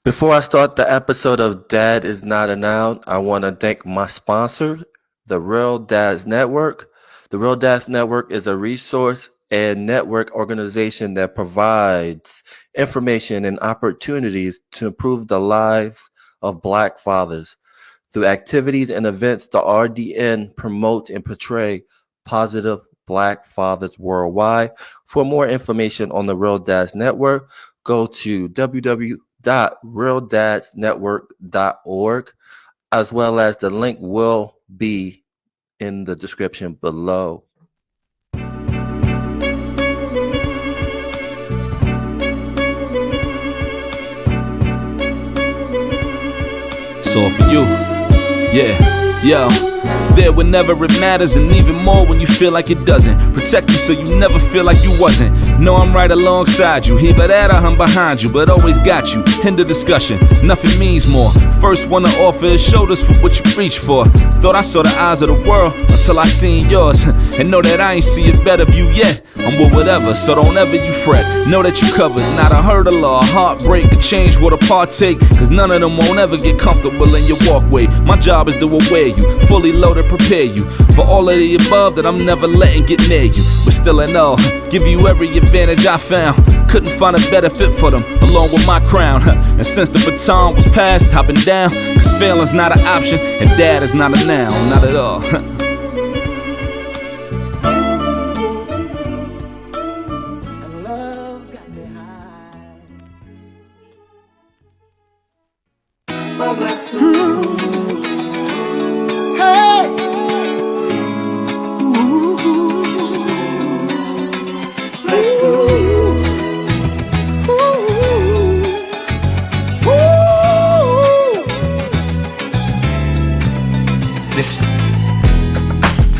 Before I start the episode of Dad is Not a Noun, I want to thank my sponsor, the Real Dads Network. The Real Dads Network is a resource and network organization that provides information and opportunities to improve the lives of Black fathers. Through activities and events, the RDN promotes and portray positive Black fathers worldwide. For more information on the Real Dads Network, go to www.realdadsnetwork.org, as well as the link will be in the description below. It's all for you. Yeah, yo. There whenever it matters, and even more when you feel like it doesn't. Protect you so you never feel like you wasn't. Know I'm right alongside you. Either that or I'm behind you, but always got you. End of discussion, nothing means more. First one to offer is shoulders for what you reach for. Thought I saw the eyes of the world until I seen yours. And know that I ain't see a better view yet. I'm with whatever, so don't ever you fret. Know that you covered, not a hurdle or a heartbreak. A change what a partake, cause none of them won't ever get comfortable in your walkway. My job is to aware you, fully loaded, prepare you for all of the above that I'm never letting get near you. But still in all, give you every advantage I found. Couldn't find a better fit for them, along with my crown. And since the baton was passed, I've been down. Cause failing's not an option, and dad is not a noun, not at all.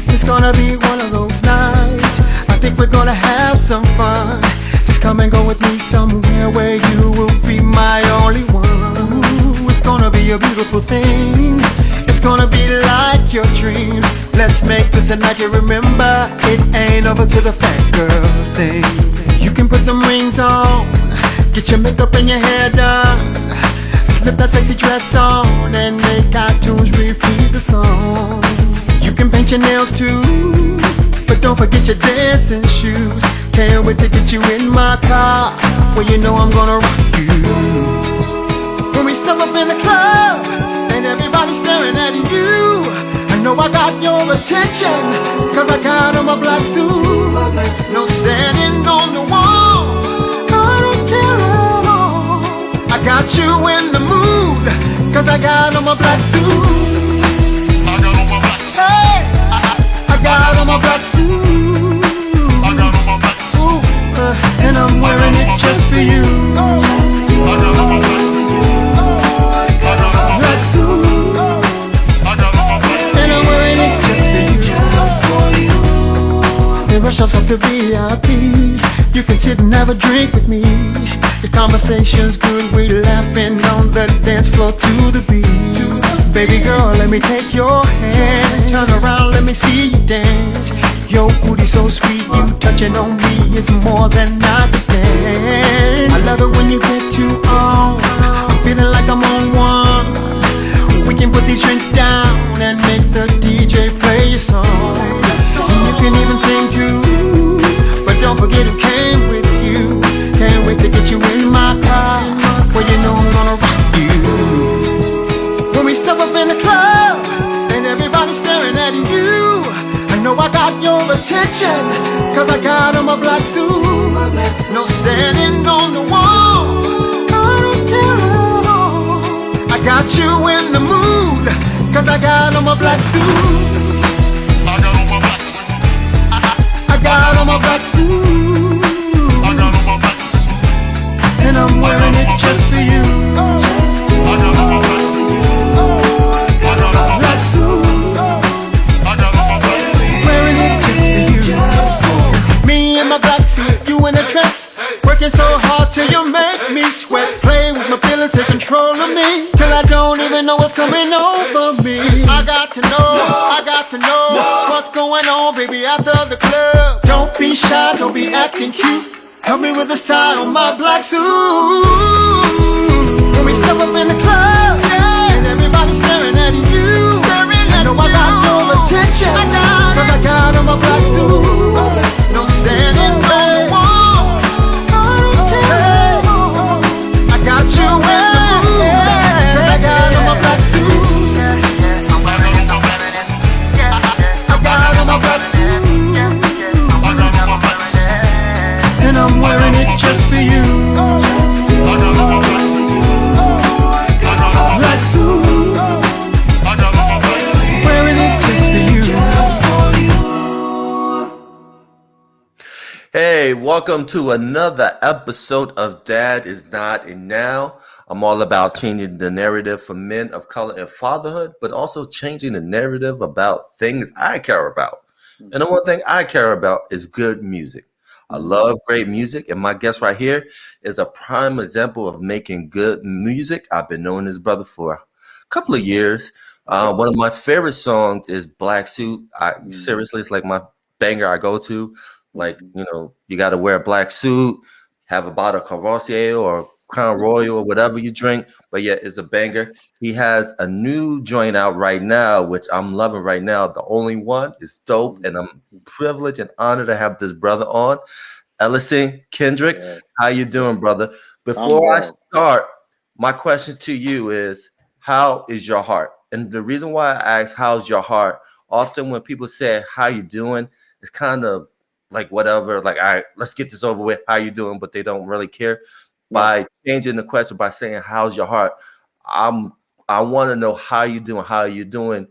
It's gonna be one of those nights. I think we're gonna have some fun. Just come and go with me somewhere where you will be my only one. Ooh, it's gonna be a beautiful thing. It's gonna be like your dreams. Let's make this a night you remember. It ain't over till the fat girl sing. You can put them rings on, get your makeup and your hair done, slip that sexy dress on, and make iTunes repeat the song. You can paint your nails too, but don't forget your dancing shoes. Can't wait to get you in my car, where you know I'm gonna rock you. When we step up in the club, and everybody's staring at you, I know I got your attention, cause I got on my black suit. No standing on the wall, I don't care at all. I got you in the mood, cause I got on my black suit. Hey, I got on my black suit. And I'm wearing it just for you. Black suit. And I'm wearing it just for you. They rush us up to VIP. You can sit and have a drink with me. The conversation's good, we laughing on the dance floor to the beat. Baby girl, let me take your hand. Turn around, let me see you dance. Your booty so sweet, you touching on me is more than I can stand. I love it when you get too on. I'm feeling like I'm on one. We can put these drinks down and make the DJ play your song. And you can even sing too, but don't forget who came with you. Can't wait to get you in my car, where you know I'm gonna rock you. When we step up in the club, and everybody's staring at you, I know I got your attention, cause I got on my black suit. No standing on the wall, I don't care at all. I got you in the mood, cause I got on my black suit. I got on my black suit. I got on my black suit. I got on my black suit. And I'm wearing it just for you. I got on my black suit. Black suit. Wearing it just for you. Me in my black suit, you in a dress. Working so hard till you make me sweat. Play with my feelings, take control of me, till I don't even know what's coming over me. I got to know what's going on, baby, after the club. Don't be shy, don't be acting cute. Help me with the style on my black suit. When we step welcome to another episode of Dad is Not and Now. I'm all about changing the narrative for men of color and fatherhood, but also changing the narrative about things I care about. And the one thing I care about is good music. I love great music, and my guest right here is a prime example of making good music. I've been knowing this brother for a couple of years. One of my favorite songs is Black Suit. Seriously, it's like my banger I go to. Like, you got to wear a black suit, have a bottle of Courvoisier or Crown Royal or whatever you drink. But yeah, it's a banger. He has a new joint out right now, which I'm loving right now. The Only One is dope, and I'm privileged and honored to have this brother on. Ellison Kendrick, how you doing, brother? Before I start, my question to you is, how is your heart? And the reason why I ask how's your heart, often when people say how you doing, it's kind of like whatever, like, all right, let's get this over with. How you doing? But they don't really care. By changing the question by saying how's your heart, I want to know how you doing,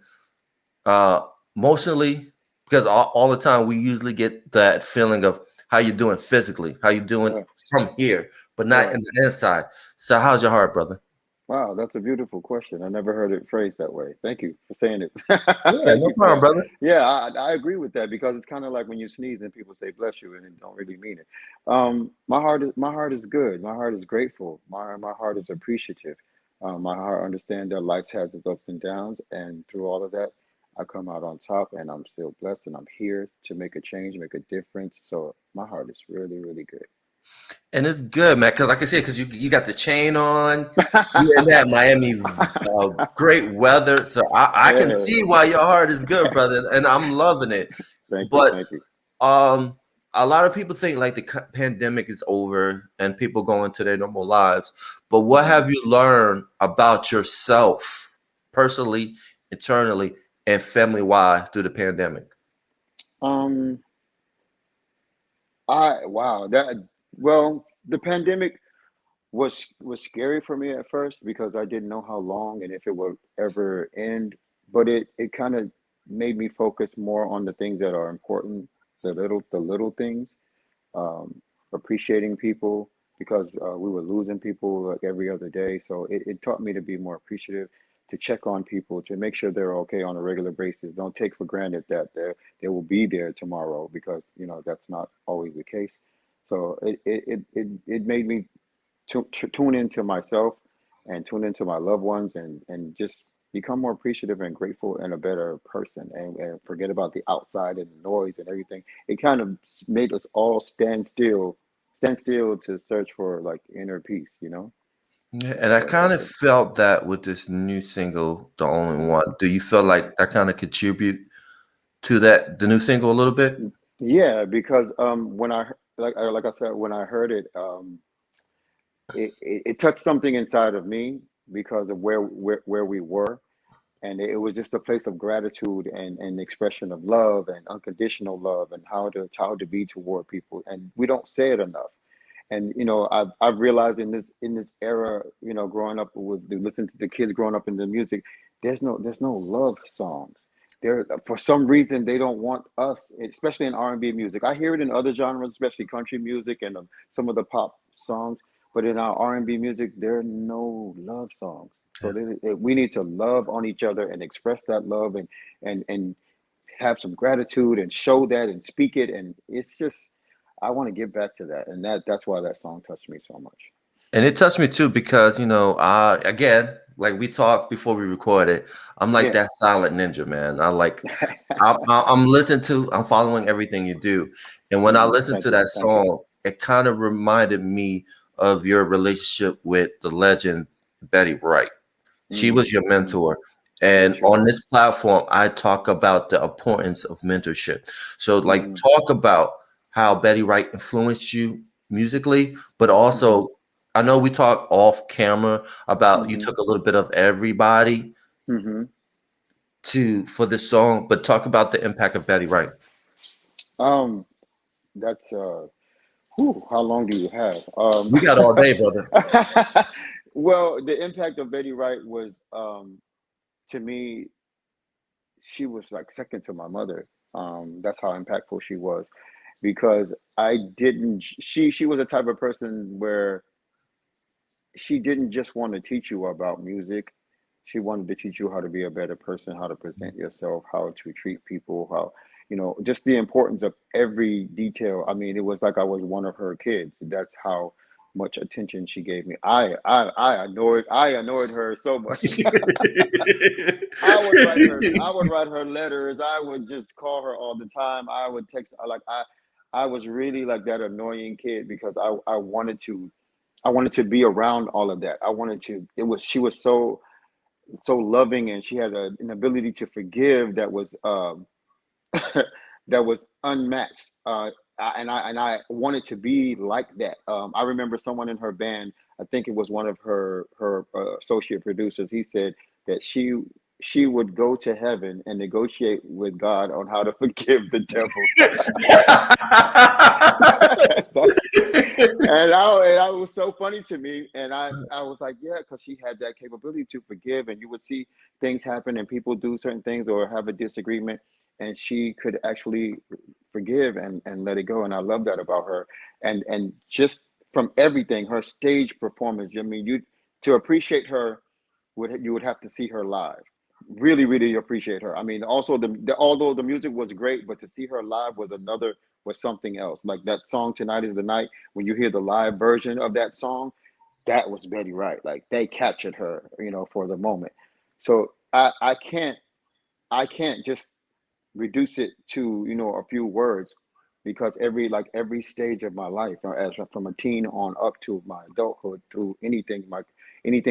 emotionally, because all the time we usually get that feeling of how you doing physically, how you doing from here, but not in the inside. So how's your heart, brother? Wow, that's a beautiful question. I never heard it phrased that way. Thank you for saying it. Yeah, Thank no you for problem, that. brother. Yeah, I agree with that because it's kind of like when you sneeze and people say bless you and they don't really mean it. My heart is good. My heart is grateful. My heart is appreciative. My heart understands that life has its ups and downs, and through all of that, I come out on top, and I'm still blessed, and I'm here to make a change, make a difference. So my heart is really, really good. And it's good, man, because like I said, because you got the chain on, you in that Miami great weather, so I can Yeah, see why your heart is good, brother, and I'm loving it. thank you, But thank you. um, a lot of people think like the pandemic is over and people go into their normal lives. But what Mhm. have you learned about yourself, personally, internally, and family wise through the pandemic? Um, I wow that well the pandemic was scary for me at first because I didn't know how long and if it would ever end. But it kind of made me focus more on the things that are important, the little things, um, appreciating people because we were losing people like every other day. So it taught me to be more appreciative, to check on people, to make sure they're okay on a regular basis. Don't take for granted that they will be there tomorrow because that's not always the case. So it made me tune into myself and tune into my loved ones and just become more appreciative and grateful and a better person and forget about the outside and the noise and everything. It kind of made us all stand still to search for like inner peace. Yeah, and I So kind of felt that with this new single, The Only One. Do you feel like that kind of contribute to the new single a little bit? yeah, because when like I said, when I heard it, it touched something inside of me because of where we were, and it was just a place of gratitude and expression of love and unconditional love and how to be toward people, and we don't say it enough. And I've realized in this era, growing up with listening to the kids growing up in the music, there's no love songs. There, for some reason, they don't want us, especially in R&B music. I hear it in other genres, especially country music and some of the pop songs. But in our R&B music, there are no love songs. So we need to love on each other and express that love and have some gratitude and show that and speak it. And it's just, I want to give back to that. And that's why that song touched me so much. And it touched me too because again, like we talked before we recorded, I'm like Yeah. that silent ninja, man. I'm following everything you do, and when I listen Thank to you. that Thank you. song, it kind of reminded me of your relationship with the legend Betty Wright. She was your Mm. mentor. Yeah, And she on was. this platform, I talk about the importance of mentorship. So, like, Hmm. talk about how Betty Wright influenced you musically, but Hmm. also, I know we talked off camera about you Hmm. took a little bit of everybody Hmm. for this song, but talk about the impact of Betty Wright. Um, that's how long do you have? We got all day, brother. Well, the impact of Betty Wright was, to me, she was like second to my mother. That's how impactful she was. because I didn't. She was the type of person where she didn't just want to teach you about music. She wanted to teach you how to be a better person, how to present yourself, how to treat people, how, just the importance of every detail. I mean, it was like I was one of her kids. That's how much attention she gave me. I annoyed her so much. I would write her letters. I would just call her all the time. I would text her, like I was really like that annoying kid because I wanted to be around all of that. I wanted to. She was so loving, and she had an ability to forgive that was that was unmatched. And I wanted to be like that. I remember someone in her band. I think it was one of her associate producers. He said that she would go to heaven and negotiate with God on how to forgive the devil. And it was so funny to me. And I was like, yeah, because she had that capability to forgive. And you would see things happen and people do certain things or have a disagreement. And she could actually forgive and let it go. And I love that about her. And just from everything, her stage performance, I mean, to appreciate her, you would have to see her live. Really, really appreciate her. I mean, also although the music was great, but to see her live was something else. Like that song "Tonight Is the Night." When you hear the live version of that song, that was Betty Wright. Like they captured her, for the moment. So I can't just reduce it to a few words because every stage of my life as from a teen on up to my adulthood through anything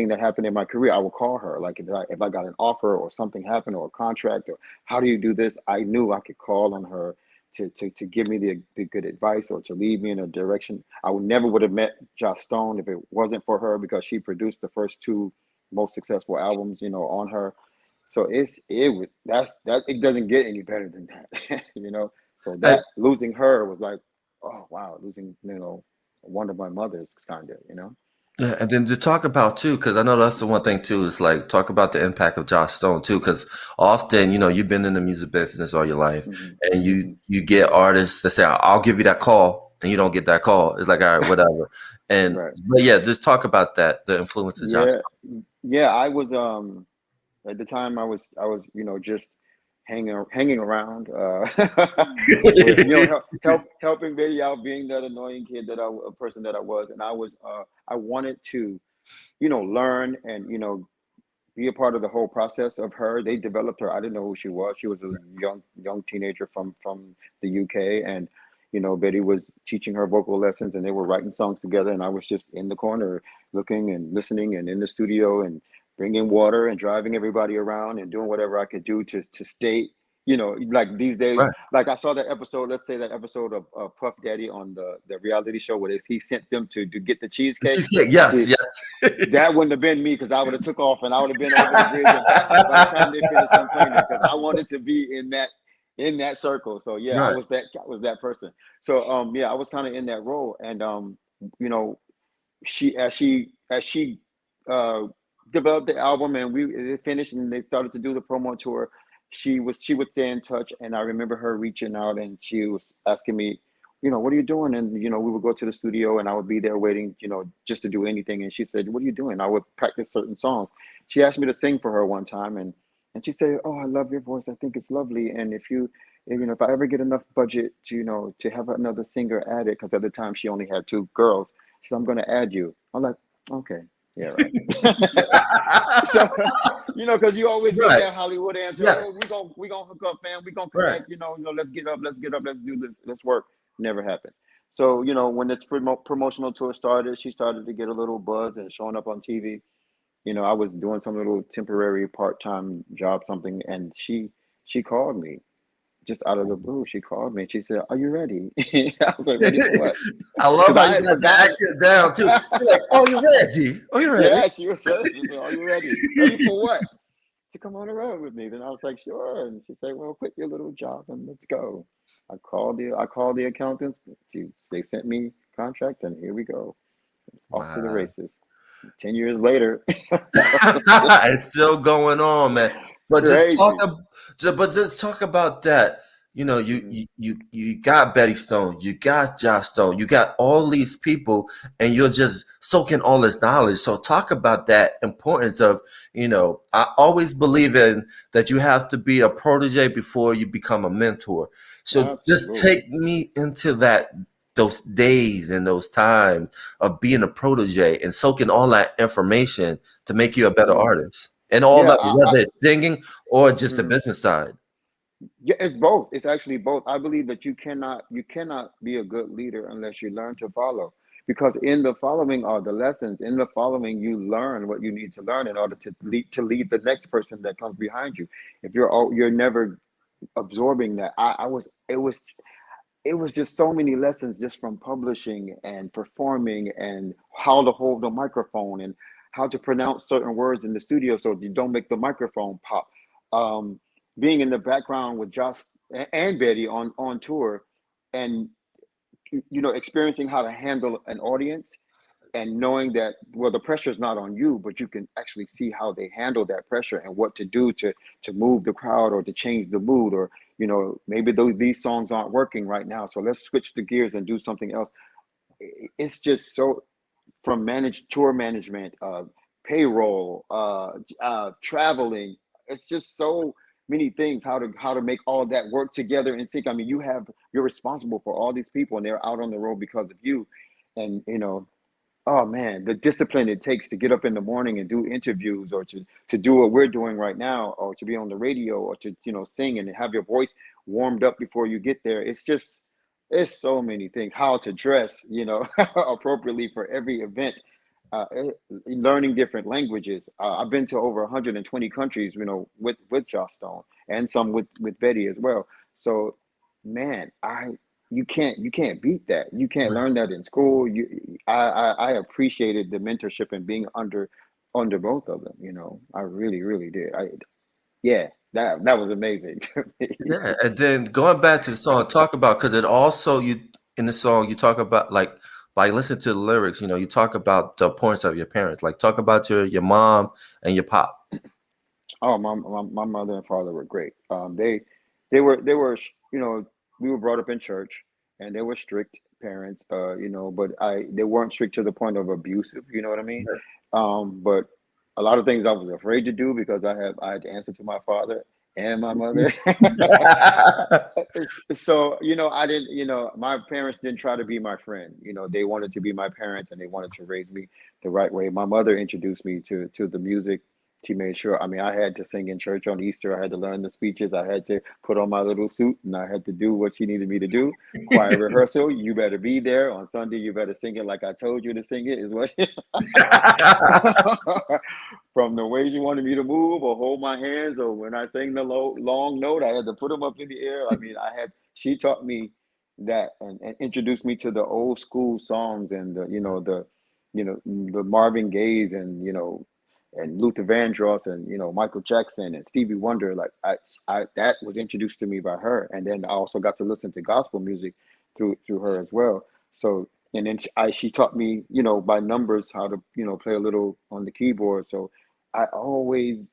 that happened in my career, I would call her. Like if I got an offer or something happened or a contract or how do you do this, I knew I could call on her to give me the good advice or to lead me in a direction. I would have met Joss Stone if it wasn't for her because she produced the first two most successful albums on her. So it doesn't get any better than that. So that losing her was like, oh wow, losing one of my mothers kind of. Yeah, and then to talk about too, because I know that's the one thing too, is like talk about the impact of Josh Stone too, because often, you've been in the music business all your life, Hmm. and you Hmm. you get artists that say, "I'll give you that call," and you don't get that call. It's like, all right, whatever. And Right. but yeah, just talk about that, the influence of Josh Yeah. Yeah. I was at the time I was just hanging around with Stone. helping Betty out, being that annoying kid a person that I was, and I wanted to learn and be a part of the whole process of her. They developed her. I didn't know who she was. She was a young teenager from the UK, and Betty was teaching her vocal lessons, and they were writing songs together. And I was just in the corner, looking and listening, and in the studio, and bringing water, and driving everybody around, and doing whatever I could do to stay. Like these days, Right. like I saw that episode. Let's say that episode of Puff Daddy on the reality show where he sent them to get the cheesecake. Yes, See, yes. that wouldn't have been me because I would have took off and I would have been over the bridge and back by the time they finished complaining because I wanted to be in that circle. So yeah, I Right. was that person. So yeah, I was kind of in that role, and you know she uh developed the album and it finished and they started to do the promo tour. She would stay in touch, and I remember her reaching out and she was asking me, what are you doing? And we would go to the studio and I would be there waiting, just to do anything. And she said, what are you doing? I would practice certain songs. She asked me to sing for her one time, and she said, oh, I love your voice. I think it's lovely. And if I ever get enough budget to to have another singer added, because at the time she only had two girls, she said, I'm going to add you. I'm like, okay, yeah, right. So, because you always get Right. that Hollywood answer. Oh, Yes. we gonna hook up, man. We gonna Right. connect. Let's get up. Let's get up. Let's do this. Let's work. Never happened. So, when the promotional tour started, she started to get a little buzz and showing up on TV. I was doing some little temporary part-time job, something, and she called me just out of the blue. She called me and she said, "Are you ready?" I was like, "Ready for what?" I love Because how I you had got the forgotten. accent down too. You're like, oh, you're ready. Oh, you're ready. Yeah, she was ready. She said, "Are you ready? Ready for what?" To come on the road with me. Then I was like, "Sure." And she said, "Well, quit your little job and let's go." I called the accountants. They sent me contract, and here we go. Off to the Wow. races. 10 years later, It's still going on, man. But just talk crazy. but just talk about that. You know, Hmm. you got Betty Stone, you got Josh Stone, you got all these people, and you're just soaking all this knowledge. So talk about that importance of, I always believe in that you have to be a protege before you become a mentor. So just Absolutely. take me into those days and those times of being a protege and soaking all that information to make you a better Hmm. artist. And all Yeah, that, whether it's singing or just the mhm. business side. Yeah, it's both. It's actually both. I believe that you cannot be a good leader unless you learn to follow. Because in the following are the lessons. In the following, you learn what you need to learn in order to lead the next person that comes behind you. If you're never absorbing that, I was it was just so many lessons just from publishing and performing and how to hold the microphone and how to pronounce certain words in the studio so you don't make the microphone pop. Um, Being in the background with Josh and Betty on tour, and experiencing how to handle an audience, and knowing that, well, the pressure is not on you, but you can actually see how they handle that pressure and what to do to move the crowd or to change the mood, or maybe these songs aren't working right now, so let's switch the gears and do something else. It's just so, from tour management, payroll, traveling. It's just so many things, how to make all that work together in sync. I mean, you're responsible for all these people, and they're out on the road because of you. And oh man, the discipline it takes to get up in the morning and do interviews, or to do what we're doing right now, or to be on the radio, or to sing and have your voice warmed up before you get there. It's so many things. How to dress, appropriately for every event. Learning different languages. I've been to over 120 countries, with Joss Stone, and some with Betty as well. So, man, you can't beat that. You can't learn that in school. I appreciated the mentorship and being under both of them. I really, really did. Yeah, that was amazing to me. Yeah, and then going back to the song, talk about, because it also, you in the song you talk about, like, by listening to the lyrics, you talk about the importance of your parents. Like, talk about your mom and your pop. Oh, my mother and father were great. They were, we were brought up in church, and they were strict parents. But they weren't strict to the point of abusive. You know what I mean? But a lot of things I was afraid to do because I had to answer to my father and my mother. So, I didn't. My parents didn't try to be my friend. They wanted to be my parents, and they wanted to raise me the right way. My mother introduced me to the music. She made sure. I mean, I had to sing in church on Easter. I had to learn the speeches. I had to put on my little suit, and I had to do what she needed me to do. Choir rehearsal, you better be there on Sunday. You better sing it like I told you to sing it. Is what from the ways you wanted me to move or hold my hands, or when I sang the long note, I had to put them up in the air. I mean, she taught me that, and introduced me to the old school songs, and the Marvin Gaye's, and Luther Vandross, and Michael Jackson and Stevie Wonder. Like, I that was introduced to me by her, and then I also got to listen to gospel music through her as well. So, and then she taught me, by numbers, how to play a little on the keyboard. So I always,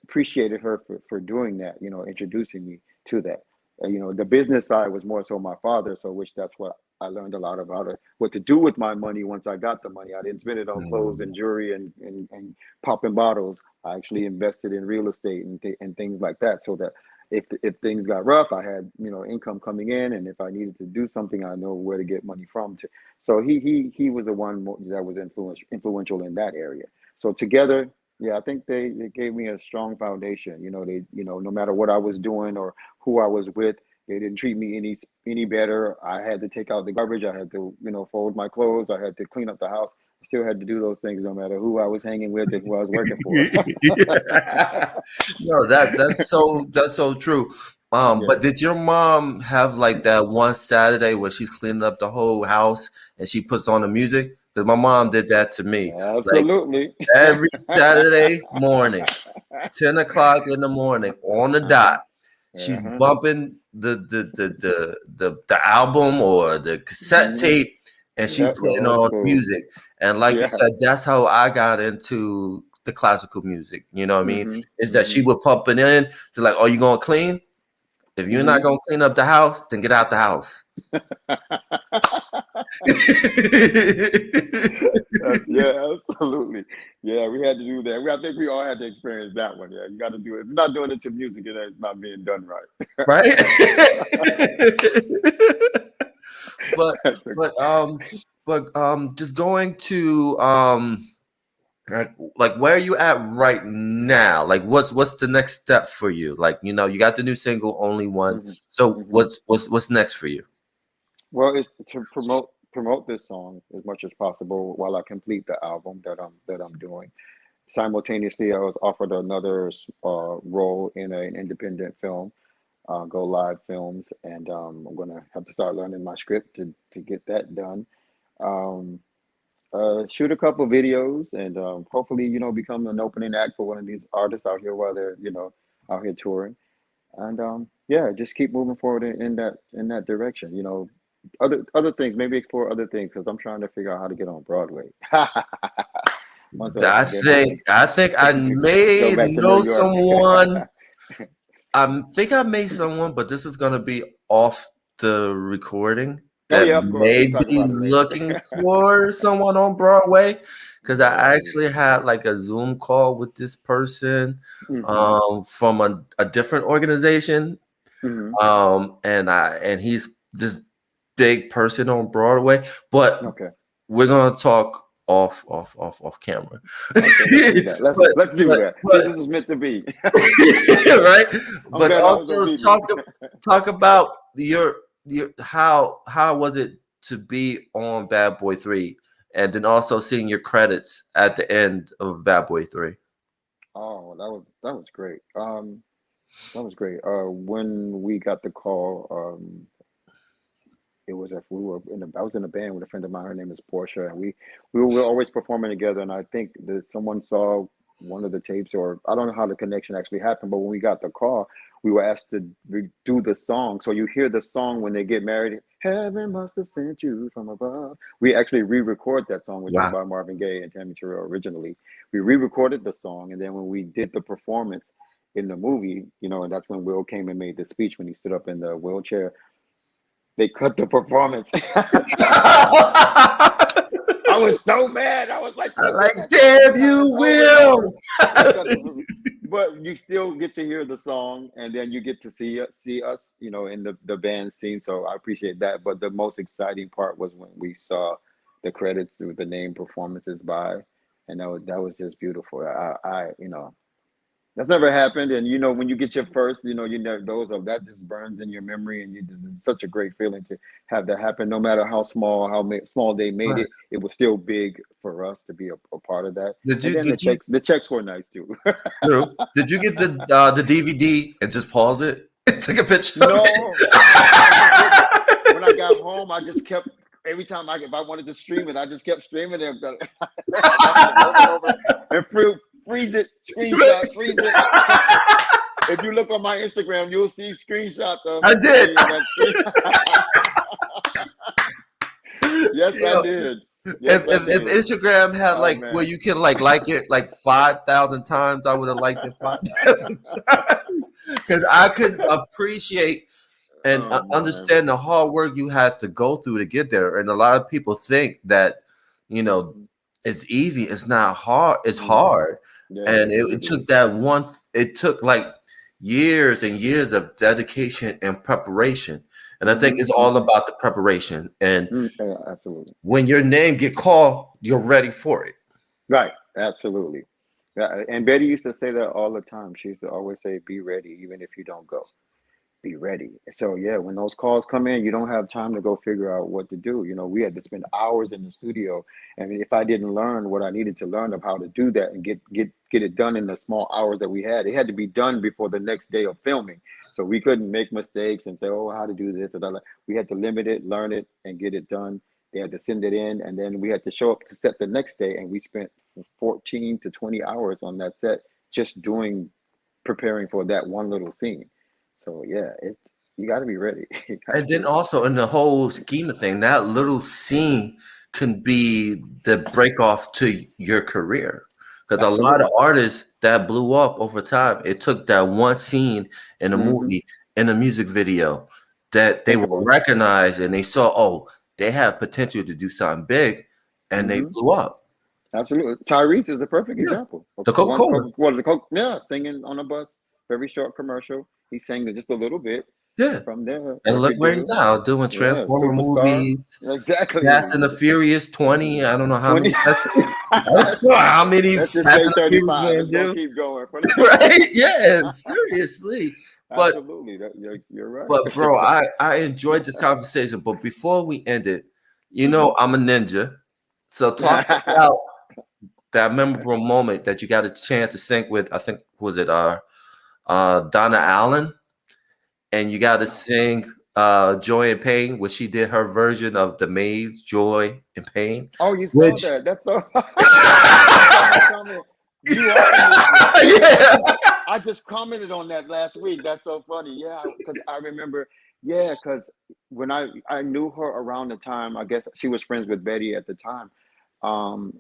appreciated her for doing that. Introducing me to that. The business side was more so my father. So, which that's what I learned a lot about what to do with my money once I got the money. I didn't spend it on clothes and jewelry and popping bottles. I actually invested in real estate and things like that, so that if things got rough, I had income coming in, and if I needed to do something, I know where to get money from. So he was the one that was influential in that area. So together, yeah, I think they gave me a strong foundation. No matter what I was doing or who I was with, they didn't treat me any better. I had to take out the garbage. I had to, fold my clothes. I had to clean up the house. I still had to do those things no matter who I was hanging with and who I was working for. No, that's so true. Yeah, But did your mom have like that one Saturday where she's cleaning up the whole house and she puts on the music? Because my mom did that to me. Like, absolutely. every Saturday morning, 10 o'clock in the morning, on the Uh-huh. dot, she's Uh-huh. bumping the album or the cassette Hmm. tape, and she Yep, the putting old on school. music. And like you Yeah. said, that's how I got into the classical music. You know what I mean? Hmm. Is that she Hmm. would pump it in to, like, "Oh, you gonna clean? If you're not gonna clean up the house, then get out the house. Yeah, absolutely. Yeah, we had to do that. I think we all had to experience that one. Yeah, you got to do it. If you're not doing it to music, it's not being done right. Right? That's a- Just going to like where are you at right now? Like what's the next step for you? Like, you know, you got the new single, Only One. Mhm, So mhm. what's next for you? Well, it's to promote this song as much as possible while I complete the album that I'm doing. Simultaneously, I was offered another role in an independent film, Go Live Films, and I'm gonna have to start learning my script to get that done. Um, shoot a couple videos, and hopefully, become an opening act for one of these artists out here while they're, out here touring. And yeah, just keep moving forward in that direction. Other things, maybe explore other things because I'm trying to figure out how to get on Broadway. Once I I get my think I think I go may back to New know York. someone. I think I made someone, but this is gonna be off the recording Oh that yeah, of course. We may can talk be about it later. looking for someone on Broadway because I Right. actually had like a Zoom call with this person Mm-hmm. from a different organization. Mm-hmm. And he's this big person on Broadway, but Okay. we're gonna talk off camera. Okay. Let's do that. Let's but let's do but that. See, but this is meant to be. right? I'm But glad I was also obedient. talk about your how was it to be on Bad Boy 3 and then also seeing your credits at the end of Bad Boy 3. Oh, that was great. That was great. When we got the call, it was if we were I was in a band with a friend of mine. Her name is Portia, and we were always performing together. And I think that someone saw one of the tapes, or I don't know how the connection actually happened. But when we got the call, we were asked to do the song. So you hear the song when they get married. Heaven must have sent you from above. We actually re-record that song, which is Wow. by Marvin Gaye and Tammy Terrell originally. We re-recorded the song, and then when we did the performance in the movie, and that's when Will came and made the speech when he stood up in the wheelchair. They cut the performance. I was so mad. I was like, I "Put like, that damn time you, over and over." Will. They cut the, but you still get to hear the song, and then you get to see us, in the band scene. So I appreciate that. But the most exciting part was when we saw the credits with the name performances by, and that was just beautiful. That's never happened, and when you get your first, you know those of that just burns in your memory, and it's such a great feeling to have that happen. No matter how small, small they made Right. it, it was still big for us to be a part of that. Did And you then did you the checks were nice too. did you get the DVD and just pause it and take a picture of No, I just didn't. When I it? got home, I just kept every time if I wanted to stream it, I just kept streaming it, watching it over and over, and freeze it, screenshot, freeze it. If you look on my Instagram, you'll see screenshots of I did. me in that scene. Yes, I Yo, did. Yes, if, I if did. Instagram had Oh like where man. you can like it like 5,000 times, I would have liked it 5,000 times because I could appreciate and Oh man. understand the hard work you had to go through to get there. And a lot of people think that you know Mhm. it's easy. It's not hard. It's Mhm. hard, Yeah, and it it is. took that one. It took like years and years of dedication and preparation. And I think Hmm. it's all Hmm. about the preparation. And Yeah, absolutely. when your name get called, you're ready for it. Right. Absolutely. Yeah, and Betty used to say that all the time. She used to always say, "Be ready, even if you don't go." Be ready. So yeah, when those calls come in, you don't have time to go figure out what to do. We had to spend hours in the studio. I mean, if I didn't learn what I needed to learn of how to do that and get it done in the small hours that we had, it had to be done before the next day of filming. So we couldn't make mistakes and say, "Oh, how to do this," or that. We had to limit it, learn it, and get it done. They had to send it in, and then we had to show up to set the next day, and we spent 14 to 20 hours on that set just doing preparing for that one little scene. So yeah, it's you got to be ready. You got And to then be also in the whole scheme of thing, that little scene can be the break off to your career. Because a lot of absolutely. artists that blew up over time, it took that one scene in a Hmm. movie in a music video that they Think were about it. recognized and they saw, oh, they have potential to do something big, and they Hmm. blew up. Absolutely. Tyrese is a perfect Yeah, example. the Coca One Cola. Coca, what is the Coke? Yeah, singing on a bus, very short commercial. He sang it just a little bit, Yeah, and from there, and look perfect where he's dude. now doing Yeah, Transformer superstar. movies, Fast Exactly. and the Furious 20. I don't know how 20. many. I don't know how many Let's just Fast say and the Furious 35. gonna It's gonna do. keep going for now. Right? Yes, seriously. But Absolutely. You're right. but bro, I enjoyed this conversation. But before we end it, you Hmm. know I'm a ninja. So talk about that memorable moment that you got a chance to sing with. I think was it Donna Allen, and you got to sing Joy and Pain, where she did her version of The Maze, Joy and Pain, Oh, you saw which that. That's so I saw that comment. You are a ninja. yeah, I just commented on that last week. That's so funny. Yeah, because I remember. Yeah, because when I knew her around the time, I guess she was friends with Betty at the time.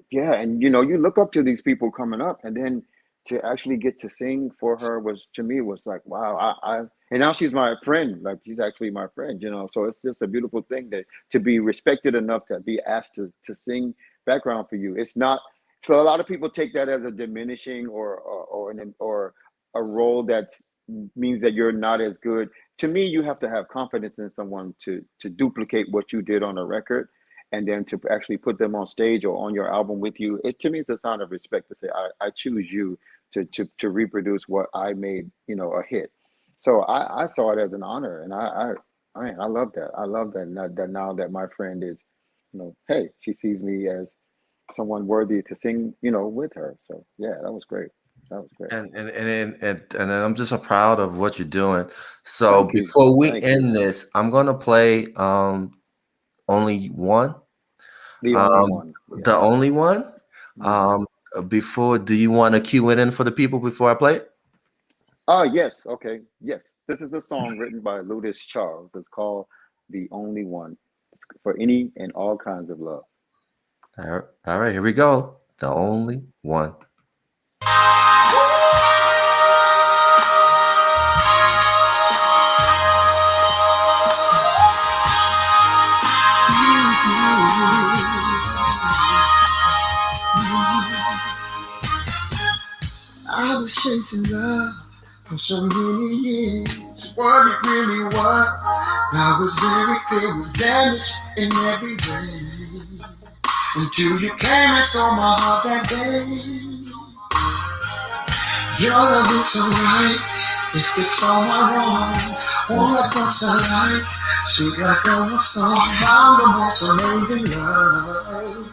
Yeah, and you look up to these people coming up, and then to actually get to sing for her was to me was like wow. And now she's my friend. Like she's actually my friend. So it's just a beautiful thing that to be respected enough to be asked to sing background for you. It's not. So a lot of people take that as a diminishing or a role that means that you're not as good. To me, you have to have confidence in someone to duplicate what you did on a record, and then to actually put them on stage or on your album with you. It to me, it's a sign of respect to say I choose you to reproduce what I made, a hit. So I saw it as an honor, and I love that. I love that now that my friend is, hey, she sees me as someone worthy to sing, with her. So yeah, that was great. That was great. and I'm just so proud of what you're doing. So Thank you. before we Thank you. end this, I'm gonna play only one. The only Um, one. the Yes. only one. Hmm. Um, before, do you want to cue it in for the people before I play it? Oh, yes. Okay. Yes. This is a song written by Ludus Charles. It's called The Only One. It's for any and all kinds of love. All right, here we go. The only one. I was chasing love for so many years. What it really was, I was very clear, was damaged in every way. Until you came and stole my heart that day. Your love is so right, it fixed all my wrongs. All at once a light, sweet like a love song. Found the most amazing love.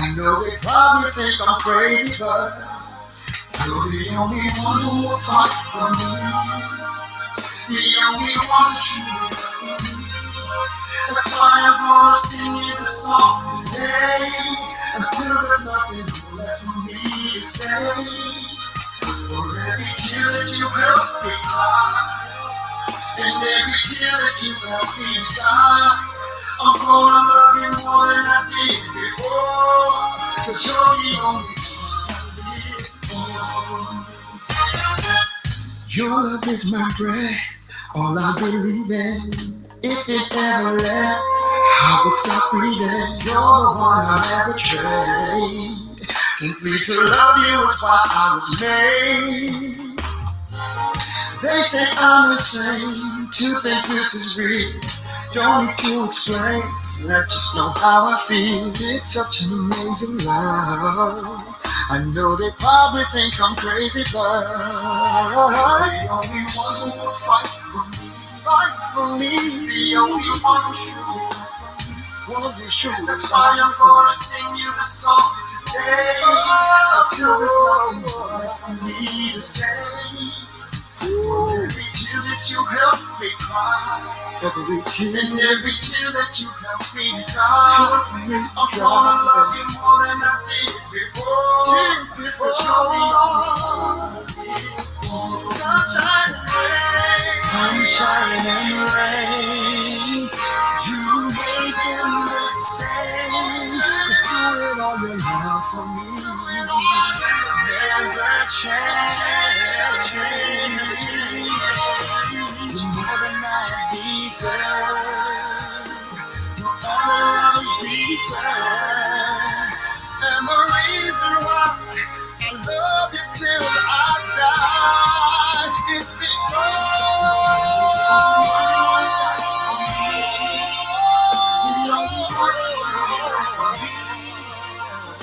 I know they probably think I'm crazy, but you're the only one who will fight for me. The only one who will for me. That's why I'm gonna sing you the song today. Until there's nothing left for me to say. For every tear that you helped me cry, and every tear that you helped me die, I'm gonna love you more than I did before. 'Cause you're the only one I live for. Your love is my breath, all I believe in. If it ever left, I would stop breathing. You're the one I ever trade. Simply to love you is why I was made. They say I'm insane to think this is real. Don't need to explain, I just know how I feel. It's such an amazing love. I know they probably think I'm crazy, but the only one who will fight for me. Fight for me. The only one who's true. That's why I'm gonna sing you the song today. Until there's nothing left for me to say. Every tear that you helped me cry, every tear and every tear that you helped me cry, I'm gonna love you more than I did before. 'Cause you're the only one. Sunshine and rain, sunshine and rain. You made them the same. Just do it all your love for me. Never change. You're more than I love you till I die. It's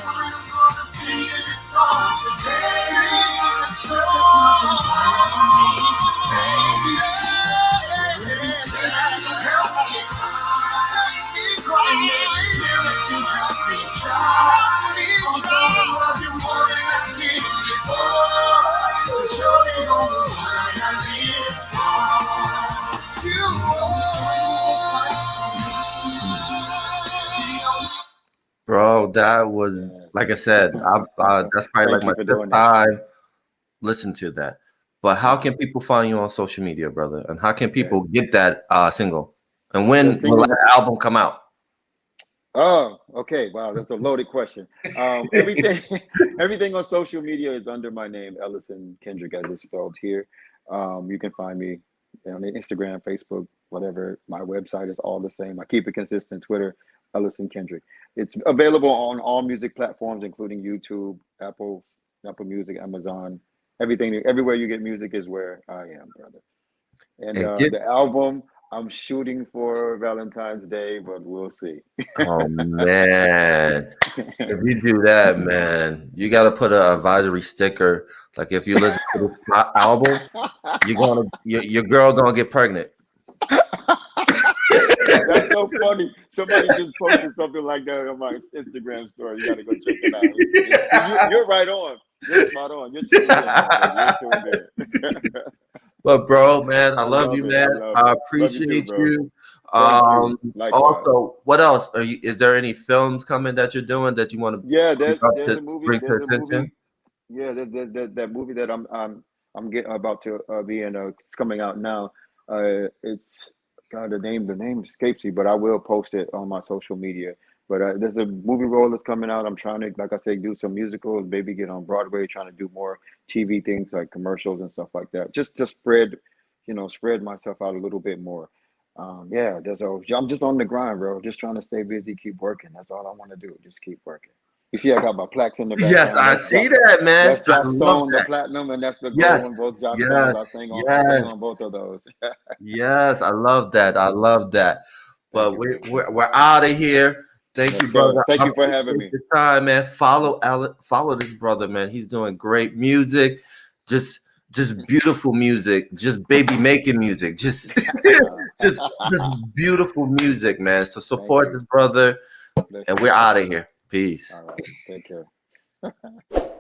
I'm gonna sing this song today. Sure, there's nothing more for me to say. Every tear that you help me cry, and every tear that you help me dry, I'm gonna love you more than I did before. 'Cause you're the only one I live for. You Bro, that was Yeah. like I said. That's probably like Thank my you for fifth doing that. time listen to that. But how Yeah. can people find you on social media, brother? And how can Yeah. people get that single? And The when will single. that album come out? Oh, okay. Wow, that's a loaded question. Everything, everything on social media is under my name, Ellison Kendrick, as it's spelled here. You can find me on Instagram, Facebook, whatever. My website is all the same. I keep it consistent. Twitter, Ellison Kendrick. It's available on all music platforms, including YouTube, Apple Music, Amazon. Everything, everywhere you get music is where I am, brother. And And get the album, I'm shooting for Valentine's Day, but we'll see. oh man. If you do that, man, you got to put an advisory sticker. Like if you listen to this album, your girl gonna get pregnant. That's so funny. Somebody just posted something like that on my Instagram story. You got to go check it out. See, you're right on. You're spot on. You're tuned in, my brother. You're tuned in. But bro, man, I I love love you, it. I man. love I it. Love you too, appreciate bro. you. Thank you. Likewise. Also, what else are you? Is there any films coming that you're doing that you want Yeah, to there's a movie. bring to There's a movie. attention? Yeah, that movie that I'm getting about to be in. It's coming out now. It's God, the name escapes me, but I will post it on my social media. But there's a movie role that's coming out. I'm trying to, like I say, do some musicals, maybe get on Broadway. Trying to do more TV things like commercials and stuff like that, just to spread, spread myself out a little bit more. Yeah, I'm just on the grind, bro. Just trying to stay busy, keep working. That's all I want to do. Just keep working. You see, I got my plaques in the Yes, background. I see that, man. That's I Josh love Stone, the that. platinum, and that's the gold Yes, one. Both Josh Stones. yes, I sang yes, on both of those. yes. I love that. Thank I you. love that. Thank But you, bro. we're out of here. Thank Yes, you, sir. brother. Thank I you for having appreciate me. your time, man. Follow this brother, man. He's doing great music. Just just beautiful music. Just baby making music. Just just beautiful music, man. So Thank support you. this brother, Bless and you. we're out of here. Peace. All right. Take care.